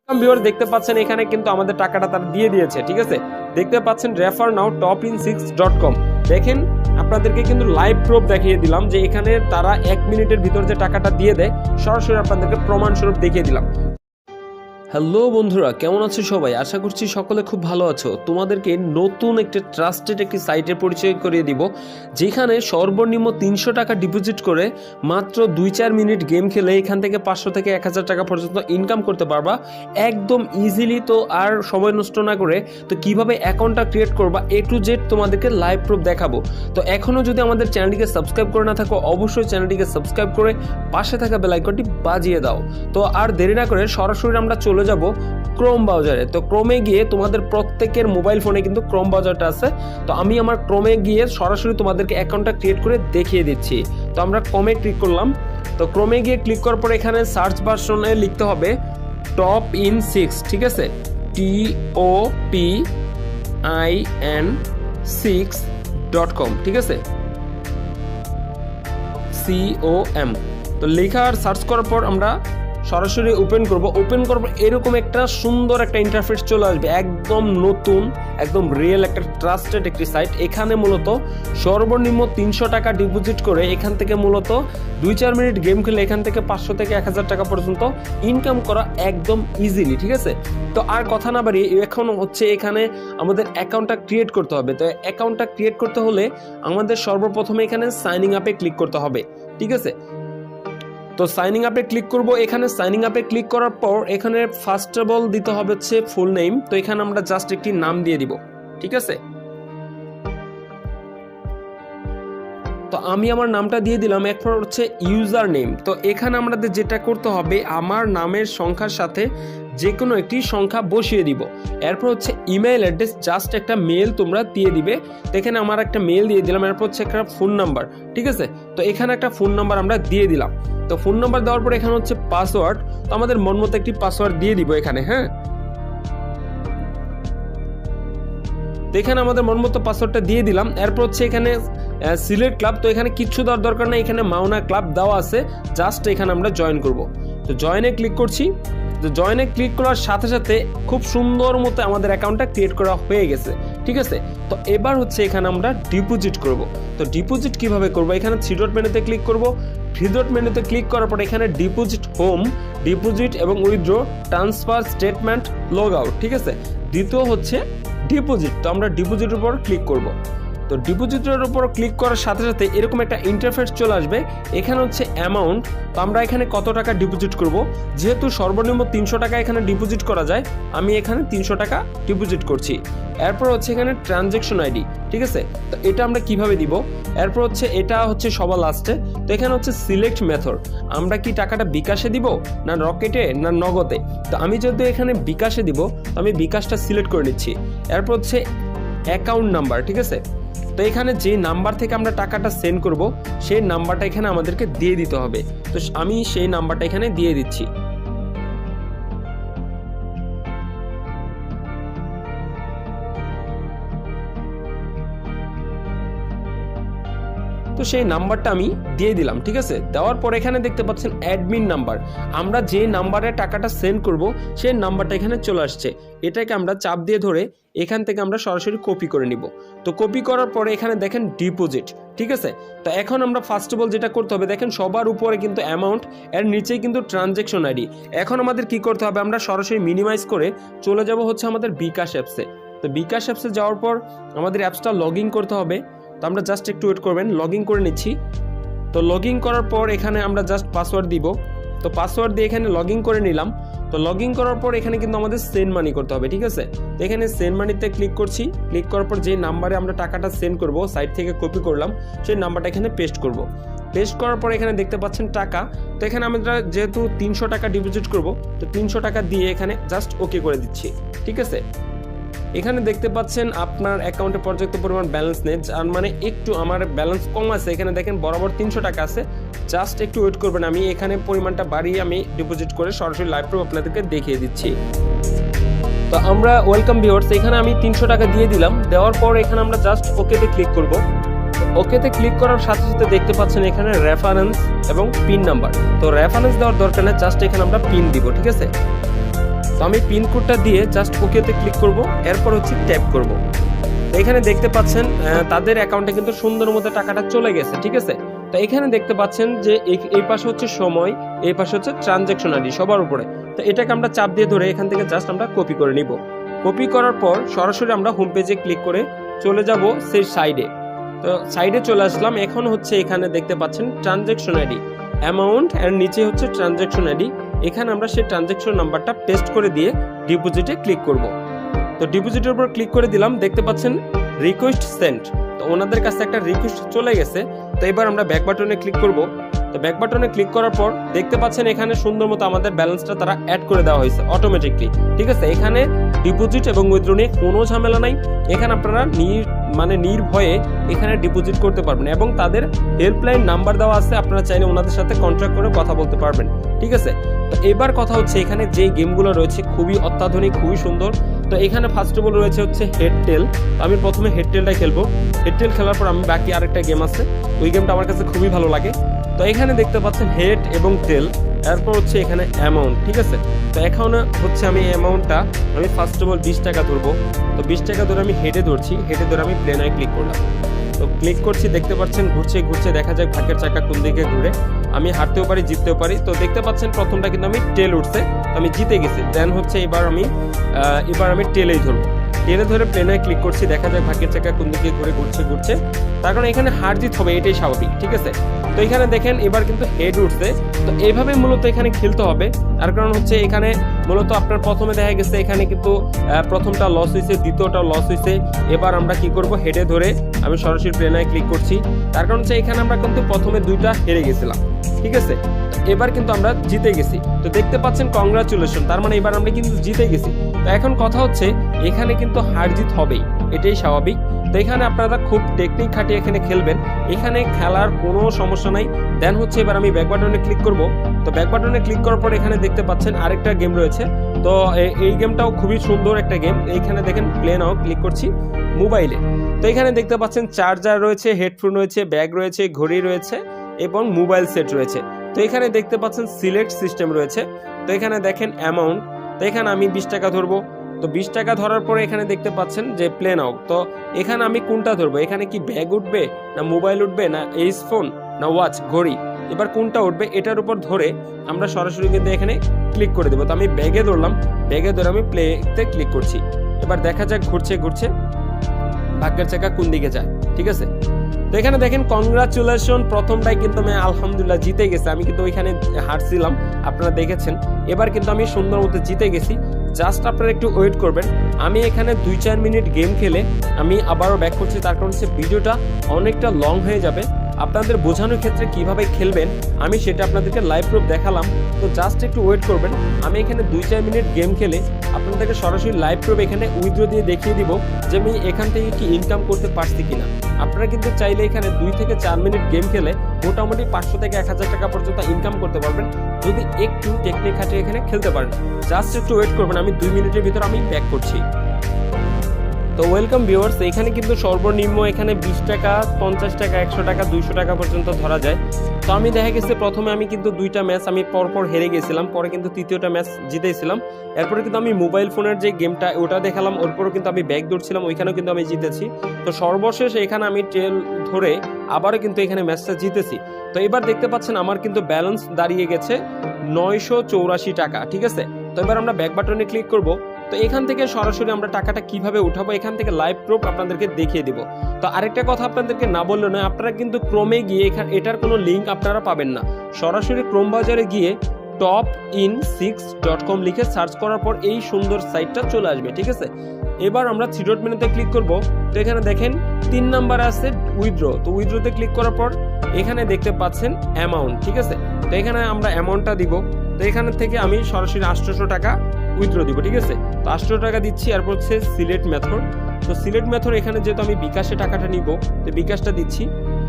Viewer দেখতে পাচ্ছেন এখানে কিন্তু আমাদের টাকাটা তারা দিয়ে দিয়েছে, ঠিক আছে। দেখতে পাচ্ছেন রেফার নাও topin6.com। দেখেন আপনাদেরকে কিন্তু লাইভ প্রুফ দেখিয়ে দিলাম যে এখানে তারা 1 মিনিটের ভিতর যে টাকাটা দিয়ে দেয়, সরাসরি আপনাদেরকে প্রমাণস্বরূপ দেখিয়ে দিলাম। হ্যালো বন্ধুরা, কেমন আছো সবাই? আশা করছি সকলে খুব ভালো আছো। তোমাদেরকে নতুন একটা ট্রাস্টেড একটি সাইটের পরিচয় করিয়ে দিব, যেখানে সর্বনিম্ন 300 টাকা ডিপোজিট করে মাত্র 2-4 মিনিট গেম খেলে এখান থেকে 500 থেকে 1000 টাকা পর্যন্ত ইনকাম করতে পারবা একদম ইজিলি। তো আর সময় নষ্ট না করে তো কিভাবে অ্যাকাউন্টটা ক্রিয়েট করবা A to Z তোমাদেরকে লাইভ প্রুফ দেখাবো। তো এখনও যদি আমাদের চ্যানেলটিকে সাবস্ক্রাইব করে না থাকো, অবশ্যই চ্যানেলটিকে সাবস্ক্রাইব করে পাশে থাকা বেল আইকনটি বাজিয়ে দাও। তো আর দেরি না করে সরাসরি আমরা চলে যাব ক্রোম ব্রাউজারে। তো ক্রোমে গিয়ে তোমাদের প্রত্যেকের মোবাইল ফোনে কিন্তু ক্রোম ব্রাউজারটা আছে। তো আমি আমার ক্রোমে গিয়ে সরাসরি তোমাদেরকে অ্যাকাউন্টটা ক্রিয়েট করে দেখিয়ে দিচ্ছি। তো আমরা ক্রোমে ক্লিক করলাম। তো ক্রোমে গিয়ে ক্লিক করার পর এখানে সার্চ বাটনে লিখতে হবে topin6, ঠিক আছে, topin6.com, ঠিক আছে, com। তো লেখা আর সার্চ করার পর আমরা সরাসরি ওপেন করব। ওপেন করব এরকম একটা সুন্দর একটা ইন্টারফেস চলে আসবে, একদম নতুন, একদম রিয়েল একটা ট্রাস্টেড একটি সাইট। এখানে মূলত সর্বনিম্ন 300 টাকা ডিপোজিট করে এখান থেকে মূলত 2-4 মিনিট গেম খেলে এখান থেকে 500 থেকে 1000 টাকা পর্যন্ত ইনকাম করা একদম ইজিলি, ঠিক আছে। তো আর কথা না বাড়িয়ে এখন হচ্ছে এখানে আমাদের অ্যাকাউন্টটা ক্রিয়েট করতে হবে। তো অ্যাকাউন্টটা ক্রিয়েট করতে হলে আমাদের সর্বপ্রথমে এখানে সাইনিং আপে ক্লিক করতে হবে, ঠিক আছে। তো সাইনিং আপে ক্লিক করব। এখানে সাইনিং আপে ক্লিক করার পর এখানে ফার্স্ট অফ অল দিতে হবে হচ্ছে ফুল নেম। তো এখানে আমরা জাস্ট একটি নাম দিয়ে দিব, ঠিক আছে। তো আমি আমার নামটা দিয়ে দিলাম। এরপর হচ্ছে ইউজার নেম। তো এখানে আমাদের যেটা করতে হবে, আমার নামের সংখ্যার সাথে যে কোনো একটি সংখ্যা বসিয়ে দিব। এরপর হচ্ছে ইমেল অ্যাড্রেস, জাস্ট একটা মেল তোমরা দিয়ে দিবে। তো এখানে আমার একটা মেল দিয়ে দিলাম। এরপর হচ্ছে একটা ফোন নাম্বার, ঠিক আছে। তো এখানে একটা ফোন নাম্বার আমরা দিয়ে দিলাম। তো ফোন নাম্বার দেওয়ার পর এখানে হচ্ছে পাসওয়ার্ড। তো আমাদের মন মতো একটি পাসওয়ার্ড দিয়ে দিব এখানে, হ্যাঁ। তো এখানে আমাদের মন মতো পাসওয়ার্ডটা দিয়ে দিলাম। এরপর হচ্ছে এখানে সিলেক্ট ক্লাব। তো এখানে কিচ্ছু দেওয়ার দরকার নেই, এখানে মাওনা ক্লাব দেওয়া আছে, জাস্ট এখানে আমরা জয়েন করব। তো জয়েনে ক্লিক করছি। তো জয়েনে ক্লিক করার সাথে সাথে খুব সুন্দর মতো আমাদের অ্যাকাউন্টটা ক্রিয়েট করা হয়ে গেছে, ঠিক আছে। তো এবার হচ্ছে এখানে আমরা ডিপোজিট করব। তো ডিপোজিট কিভাবে করব, এখানে 3 ডট মেনুতে ক্লিক করব। 3 ডট মেনুতে ক্লিক করার পর এখানে ডিপোজিট হোম, ডিপোজিট এবং withdraw, transfer, statement, log out, ঠিক আছে। দ্বিতীয় হচ্ছে ডিপোজিট। তো আমরা ডিপোজিটের উপর ক্লিক করব। তো ডিপোজিটের উপর ক্লিক করার সাথে সাথে এরকম একটা ইন্টারফেস চলে আসবে। এখানে হচ্ছে অ্যামাউন্ট। তো আমরা এখানে কত টাকা ডিপোজিট করব, যেহেতু সর্বনিম্ন 300 টাকা এখানে ডিপোজিট করা যায়, আমি এখানে 300 টাকা ডিপোজিট করছি। এরপর হচ্ছে এখানে ট্রানজ্যাকশন আইডি, ঠিক আছে। তো এটা আমরা কিভাবে দিব, এরপর হচ্ছে এটা হচ্ছে সবার লাস্টে। তো এখানে হচ্ছে সিলেক্ট মেথড, আমরা কি টাকাটা বিকাশে দিব না রকেটে না নগদে। তো আমি যদি এখানে বিকাশে দিব, তো আমি বিকাশটা সিলেক্ট করে নিচ্ছি। এরপর হচ্ছে অ্যাকাউন্ট নাম্বার, ঠিক আছে। তো এখানে যে নাম্বার থেকে আমরা টাকাটা সেন্ড করব, সেই নাম্বারটা এখানে আমাদেরকে দিয়ে দিতে হবে। তো আমি সেই নাম্বারটা এখানে দিয়ে দিচ্ছি। তো সেই নাম্বারটা আমি দিয়ে দিলাম, ঠিক আছে। দেওয়ার পর এখানে দেখতে পাচ্ছেন অ্যাডমিন নাম্বার, আমরা যে নাম্বারে টাকাটা সেন্ড করব সেই নাম্বারটা এখানে চলে আসছে। এটাকে আমরা চাপ দিয়ে ধরে এখান থেকে আমরা সরাসরি কপি করে নিব। তো কপি করার পরে এখানে দেখেন ডিপোজিট, ঠিক আছে। তো এখন আমরা ফার্স্ট অফ অল যেটা করতে হবে, দেখেন সবার উপরে কিন্তু অ্যামাউন্ট, এর নিচেই কিন্তু ট্রানজ্যাকশন আইডি। এখন আমাদের কি করতে হবে, আমরা সরাসরি মিনিমাইজ করে চলে যাব হচ্ছে আমাদের বিকাশ অ্যাপসে। তো বিকাশ অ্যাপসে যাওয়ার পর আমাদের অ্যাপসটা লগ ইন করতে হবে। তো আমরা জাস্ট একটু ওয়েট করবেন, লগ ইন করে নিচ্ছি। তো লগ ইন করার পর এখানে আমরা জাস্ট পাসওয়ার্ড দিব। তো পাসওয়ার্ড দিয়ে এখানে লগ ইন করে নিলাম। তো লগ ইন করার পর এখানে কিন্তু আমাদের সেন্ড মানি করতে হবে, ঠিক আছে। তো এখানে সেন্ড মানিতে ক্লিক করছি। ক্লিক করার পর যে নাম্বারে আমরা টাকাটা সেন্ড করব, সাইট থেকে কপি করলাম, সেই নাম্বারটা এখানে পেস্ট করব। পেস্ট করার পর এখানে দেখতে পাচ্ছেন টাকা। তো এখানে আমরা যেহেতু 300 টাকা ডিপোজিট করব, তো 300 টাকা দিয়ে এখানে জাস্ট ওকে করে দিচ্ছি, ঠিক আছে। এখানে দেখতে পাচ্ছেন আপনার অ্যাকাউন্টে পর্যাপ্ত পরিমাণ ব্যালেন্স নেই, আর মানে একটু আমার ব্যালেন্স কম আছে। এখানে দেখেন বরাবর 300 টাকা আছে, জাস্ট একটু ওয়েট করবেন। আমি এখানে পরিমাণটা বাড়িয়ে আমি ডিপোজিট করে সরাসরি লাইভ প্রুফ আপনাদেরকে দেখিয়ে দিচ্ছি। তো আমরা ওয়েলকাম ভিউয়ার্স, এখানে আমি 300 টাকা দিয়ে দিলাম। দেওয়ার পর এখানে আমরা জাস্ট ওকেতে ক্লিক করব। ওকেতে ক্লিক করার সাথে সাথে দেখতে পাচ্ছেন এখানে রেফারেন্স এবং পিন নাম্বার। তো রেফারেন্স দেওয়ার দরকার নেই, জাস্ট এখানে আমরা পিন দিব, ঠিক আছে। তো আমি পিনকোডটা দিয়ে জাস্ট ওকেতে ক্লিক করব, এরপর হচ্ছে ট্যাপ করব। তো এখানে দেখতে পাচ্ছেন তাদের অ্যাকাউন্টে কিন্তু সুন্দর মতো টাকাটা চলে গেছে, ঠিক আছে। তো এখানে দেখতে পাচ্ছেন যে এই পাশে হচ্ছে সময়, এই পাশে হচ্ছে ট্রানজ্যাকশন আইডি সবার উপরে। তো এটাকে আমরা চাপ দিয়ে ধরে এখান থেকে জাস্ট আমরা কপি করে নিব। কপি করার পর সরাসরি আমরা হোম পেজে ক্লিক করে চলে যাব সেই সাইডে। তো সাইডে চলে আসলাম। এখন হচ্ছে এখানে দেখতে পাচ্ছেন ট্রানজ্যাকশন আইডি, অ্যামাউন্ট এর নিচে হচ্ছে ট্রানজ্যাকশন আইডি। এখানে আমরা সেই ট্রানজ্যাকশন নাম্বারটা পেস্ট করে দিয়ে ডিপোজিটে ক্লিক করব। তো ডিপোজিটের উপর ক্লিক করে দিলাম, দেখতে পাচ্ছেন রিকোয়েস্ট সেন্ড। তো ওনাদের কাছে একটা রিকোয়েস্ট চলে গেছে। তো এবার আমরা ব্যাক বাটনে ক্লিক করব। তো ব্যাক বাটনে ক্লিক করার পর দেখতে পাচ্ছেন এখানে সুন্দর মতো আমাদের ব্যালেন্সটা তারা অ্যাড করে দেওয়া হয়েছে অটোমেটিকলি, ঠিক আছে। এখানে ডিপোজিট এবং উইথড্র নিয়ে কোনো ঝামেলা নাই। এখানে আপনারা নির্ভয়ে এখানে ডিপোজিট করতে পারবেন এবং তাদের হেল্পলাইন নাম্বার দেওয়া আছে, আপনারা চাইলে ওনাদের সাথে কন্ট্যাক্ট করে কথা বলতে পারবেন, ঠিক আছে। তো এবার কথা হচ্ছে এখানে যে গেমগুলো রয়েছে খুবই অত্যাধুনিক, খুবই সুন্দর। তো এখানে ফার্স্ট অফ অল রয়েছে হচ্ছে হেডটেল। তো আমি প্রথমে হেডটেলটা খেলবো। হেডটেল খেলার পর আমি বাকি আরেকটা গেম আছে, ওই গেমটা আমার কাছে খুবই ভালো লাগে। তো এখানে দেখতে পাচ্ছেন হেড এবং টেল, এরপর হচ্ছে এখানে অ্যামাউন্ট, ঠিক আছে। তো এখন হচ্ছে আমি অ্যামাউন্টটা আমি ফার্স্ট অফ অল 20 টাকা ধরবো। তো 20 টাকা ধরে আমি হেডে ধরছি, হেডে ধরে আমি প্লেনে ক্লিক করলাম। তো ক্লিক করছি, দেখতে পাচ্ছেন ঘুরছে ঘুরছে, দেখা যায় ভাগ্যের চাকা কোন দিকে ঘুরে। আমি হারতেও পারি, জিততেও পারি। তো দেখতে পাচ্ছেন প্রথমটা কিন্তু আমি টেল উঠছে, আমি জিতে গেছি। দেন হচ্ছে এবার আমি টেলেই ধরবো। টেলে ধরে প্লেনে ক্লিক করছি, দেখা যায় ভাগ্যের চাকা কোন দিকে ঘুরে ঘুরছে। তার কারণ এখানে হার জিত হবে, এটাই স্বাভাবিক, ঠিক আছে। তো এখানে দেখেন এবার কিন্তু হেড উঠছে। তো এইভাবে মূলত এখানে খেলতে হবে। তার কারণ হচ্ছে এখানে মূলত আপনার প্রথমে দেখা গেছে এখানে কিন্তু প্রথমটা লস হয়েছে, দ্বিতীয়টা লস হয়েছে। এবার আমরা কি করব, হেডে ধরে আমি সরাসরি প্লেনে ক্লিক করছি। তার কারণ হচ্ছে এখানে আমরা কিন্তু প্রথমে 2টা হেরে গেছিলাম, ঠিক আছে। এবার কিন্তু আমরা জিতে গেছি। তো দেখতে পাচ্ছেন কংগ্রাচুলেশন, তার মানে এবার আমরা কিন্তু জিতে গেছি। তো এখন কথা হচ্ছে এখানে কিন্তু হার জিত হবেই, এটাই স্বাভাবিক। তো এখানে আপনারা খুব টেকনিক খাটিয়ে এখানে খেলবেন, এখানে খেলার কোনো সমস্যা নাই। দেন হচ্ছে এবার আমি ব্যাক বাটনে ক্লিক করব। তো ব্যাক বাটনে ক্লিক করার পর এখানে দেখতে পাচ্ছেন আরেকটা গেম রয়েছে। তো এই গেমটাও খুবই সুন্দর একটা গেম। এইখানে দেখেন প্লে নাও ক্লিক করছি মোবাইলে। তো এখানে দেখতে পাচ্ছেন চার্জার রয়েছে, হেডফোন রয়েছে, ব্যাগ রয়েছে, ঘড়ি রয়েছে এবং মোবাইল সেট রয়েছে। তো এখানে দেখতে পাচ্ছেন সিলেক্ট সিস্টেম রয়েছে। তো এখানে দেখেন অ্যামাউন্ট। তো এখানে আমি 20 টাকা ধরবো। তো 20 টাকা ধরার পরে এখানে দেখতে পাচ্ছেন যে প্লে নাও। তো এখানে আমি কোনটা ধরবো, এখানে কি ব্যাগ উঠবে না মোবাইল উঠবে না ফোন না ওয়াচ ঘড়ি, এবার কোনটা উঠবে এটার উপর ধরে আমরা সরাসরি কিন্তু এখানে ক্লিক করে দেবো। তো আমি ব্যাগে ধরলাম, ব্যাগে ধরে আমি প্লেতে ক্লিক করছি। এবার দেখা যাক ঘুরছে ভাগ্যের চাকা কোন দিকে যায়, ঠিক আছে। তো এখানে দেখেন কংগ্রাচুলেশন, প্রথমটাই কিন্তু আমি আলহামদুলিল্লাহ জিতে গেছি। আমি কিন্তু ওইখানে হারছিলাম, আপনারা দেখেছেন। এবার কিন্তু আমি সুন্দর মতো জিতে গেছি। জাস্ট আপনারা একটু ওয়েট করবেন। আমি এখানে 2-4 মিনিট গেম খেলে আমি আবারও ব্যাক করছি, তার কারণ হচ্ছে ভিডিওটা অনেকটা লং হয়ে যাবে। আপনাদের বোঝানোর ক্ষেত্রে কিভাবে খেলবেন আমি সেটা আপনাদেরকে লাইভ প্রুফ দেখালাম। তো জাস্ট একটু ওয়েট করবেন। আমি এখানে 2-4 মিনিট গেম খেলে আপনাদেরকে সরাসরি লাইভ প্রুফ এখানে উইথড্র দিয়ে দেখিয়ে দিব যে আমি এখান থেকে কি ইনকাম করতে পারছি কিনা। আপনারা কিন্তু চাইলে এখানে 2 থেকে 4 মিনিট গেম খেলে মোটামুটি 500 থেকে 1000 টাকা পর্যন্ত ইনকাম করতে পারবেন যদি একটু টেকনিক খাটিয়ে এখানে খেলতে পারেন। জাস্ট একটু ওয়েট করবেন, আমি 2 মিনিটের ভিতর আমি ব্যাক করছি। তো ওয়েলকাম ভিউয়ার্স, এখানে কিন্তু সর্বনিম্ন এখানে 20 টাকা, 50 টাকা, 100 টাকা, 200 টাকা পর্যন্ত ধরা যায়। তো আমি দেখা গেছে প্রথমে আমি কিন্তু 2টা ম্যাচ আমি পরপর হেরে গেছিলাম, পরে কিন্তু তৃতীয়টা ম্যাচ জিতেছিলাম। এরপরে কিন্তু আমি মোবাইল ফোনের যে গেমটা ওটা দেখালাম, ওর পরও কিন্তু আমি ব্যাক ধরছিলাম, ওইখানেও কিন্তু আমি জিতেছি। তো সর্বশেষ এখানে আমি টেল ধরে আবারও কিন্তু এখানে ম্যাচটা জিতেছি। তো এবার দেখতে পাচ্ছেন আমার কিন্তু ব্যালেন্স দাঁড়িয়ে গেছে 984 টাকা, ঠিক আছে। তো এবার আমরা ব্যাক বাটনে ক্লিক করব। তো এখান থেকে সরাসরি আমরা টাকাটা কিভাবে উঠাবো এখান থেকে লাইভ প্রুফ আপনাদেরকে দেখিয়ে দিব। তো আরেকটা কথা আপনাদেরকে না বললে নয়, আপনারা কিন্তু ক্রোমে গিয়ে এটার কোনো লিঙ্ক আপনারা পাবেন না। সরাসরি ক্রোম বাজারে গিয়ে topin6.com লিখে সার্চ করার পর এই সুন্দর সাইটটা চলে আসবে, ঠিক আছে। এবার আমরা 3 ডট মেনুতে ক্লিক করব। তো এখানে দেখেন 3 নাম্বার আছে উইথড্র। তো উইথড্রতে ক্লিক করার পর এখানে দেখতে পাচ্ছেন অ্যামাউন্ট, ঠিক আছে। তো এখানে আমরা অ্যামাউন্টটা দিব। তো এখানে থেকে আমি সরাসরি 800 টাকা উইথড্র দিব, ঠিক আছে। তো 800 টাকা দিচ্ছি। এরপর হচ্ছে সিলেক্ট মেথড। তো সিলেক্ট মেথড এখানে যেহেতু আমি বিকাশে টাকাটা নিব, তো বিকাশটা দিচ্ছি।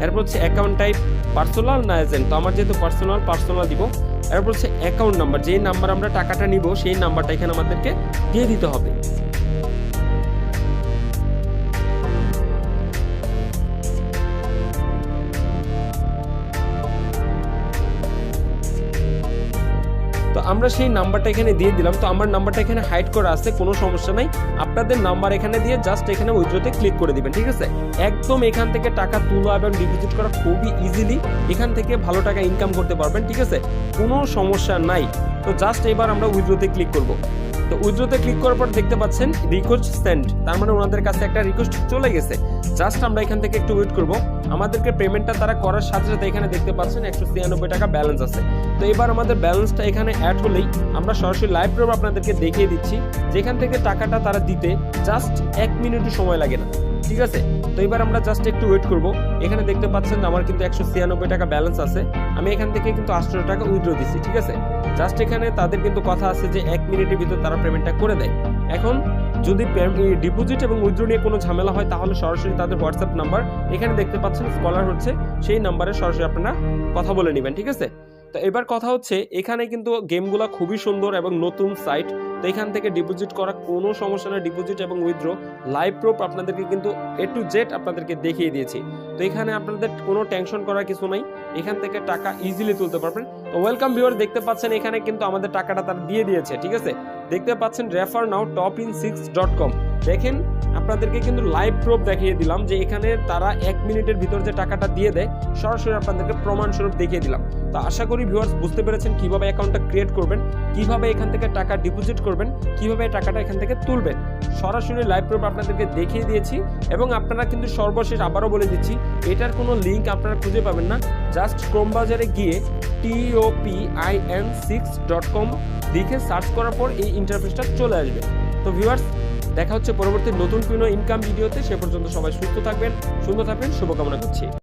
এরপর হচ্ছে অ্যাকাউন্ট টাইপ পার্সোনাল না এজেন্ট, তো আমার যেহেতু পার্সোনাল দিব। এরপর হচ্ছে অ্যাকাউন্ট নাম্বার, যেই নাম্বার আমরা টাকাটা নিব সেই নাম্বারটা এখানে আমাদেরকে দিয়ে দিতে হবে। তো আমরা সেই নাম্বারটা এখানে দিয়ে দিলাম। তো আমার নাম্বারটা এখানে হাইড করা আছে, কোনো সমস্যা নাই। আপনাদের নাম্বার এখানে দিয়ে জাস্ট এখানে উইথড্রতে ক্লিক করে দিবেন, ঠিক আছে। একদম এখান থেকে টাকা তোলা এবং ডিপোজিট করা খুবই ইজিলি, এখান থেকে ভালো টাকা ইনকাম করতে পারবেন, ঠিক আছে, কোনো সমস্যা নাই। তো জাস্ট এবার আমরা উইথড্রতে ক্লিক করব। তো উইথড্রতে ক্লিক করার পর দেখতে পাচ্ছেন রিকোয়েস্ট সেন্ড, তার মানে ওনাদের কাছে একটা রিকোয়েস্ট চলে গেছে। জাস্ট আমরা এখান থেকে একটু ওয়েট করব। আমাদেরকে পেমেন্টটা তারা করার সাথে সাথে এখানে দেখতে পাচ্ছেন 196 টাকা ব্যালেন্স আছে। তো এবার আমাদের ব্যালেন্সটা এখানে অ্যাড হলেই আমরা সরাসরি লাইভ প্রুফ আপনাদেরকে দেখিয়ে দিচ্ছি, যেখান থেকে টাকাটা তারা দিতে জাস্ট 1 মিনিটও সময় লাগে না, ঠিক আছে। তো এবার আমরা জাস্ট একটু ওয়েট করব। এখানে দেখতে পাচ্ছেন আমার কিন্তু 196 টাকা ব্যালেন্স আছে। আমি এখান থেকে কিন্তু 800 টাকা উইথড্র দিচ্ছি, ঠিক আছে। জাস্ট এখানে তাদের কিন্তু কথা আছে যে 1 মিনিটের ভিতর তারা পেমেন্টটা করে দেয়। এখন যদি ডিপোজিট এবং উইথড্র নিয়ে কোনো ঝামেলা হয় তাহলে সরাসরি তাদের হোয়াটসঅ্যাপ নাম্বার এখানে দেখতে পাচ্ছেন স্কলার হচ্ছে, সেই নাম্বারে সরাসরি আপনারা কথা বলে নেবেন, ঠিক আছে। তো এবার কথা হচ্ছে এখানে কিন্তু গেমগুলো খুবই সুন্দর এবং নতুন সাইট। তো এখান থেকে ডিপোজিট করা কোনো সমস্যা না, ডিপোজিট এবং উইথড্র লাইভ প্রুফ আপনাদেরকে কিন্তু A to Z আপনাদেরকে দেখিয়ে দিয়েছি। তো এখানে আপনাদের কোনো টেনশন করার কিছু নাই, এখান থেকে টাকা ইজিলি তুলতে পারবেন। তো ওয়েলকাম ভিউয়ার, দেখতে পাচ্ছেন এখানে কিন্তু আমাদের টাকাটা তারা দিয়ে দিয়েছে, ঠিক আছে। দেখতে পাচ্ছেন রেফার নাও topin6.com। দেখেন আপনাদেরকে কিন্তু লাইভ প্রুফ দেখিয়ে দিলাম যে এখানে তারা 1 মিনিটের ভিতর যে টাকাটা দিয়ে দেয়, সরাসরি আপনাদেরকে প্রমাণস্বরূপ দেখিয়ে দিলাম। তো আশা করি ভিউয়ার্স বুঝতে পেরেছেন কিভাবে অ্যাকাউন্টটা ক্রিয়েট করবেন, কিভাবে এখান থেকে টাকা ডিপোজিট করবেন, কিভাবে টাকাটা এখান থেকে তুলবেন। সরাসরি লাইভ প্রুফ আপনাদেরকে দেখিয়ে দিয়েছি এবং আপনারা কিন্তু সর্বশেষ আবারও বলে দিচ্ছি, এটার কোনো লিঙ্ক আপনারা খুঁজে পাবেন না। জাস্ট ক্রোম বাজারে গিয়ে topin6.com লিখে সার্চ করার পর এই ইন্টারফেসটা চলে আসবে। তো ভিউয়ার্স দেখা হচ্ছে পরবর্তী নতুন কোনো ইনকাম ভিডিওতে। সে পর্যন্ত সবাই সুস্থ থাকবেন, সুন্দর থাকবেন, শুভকামনা করছি।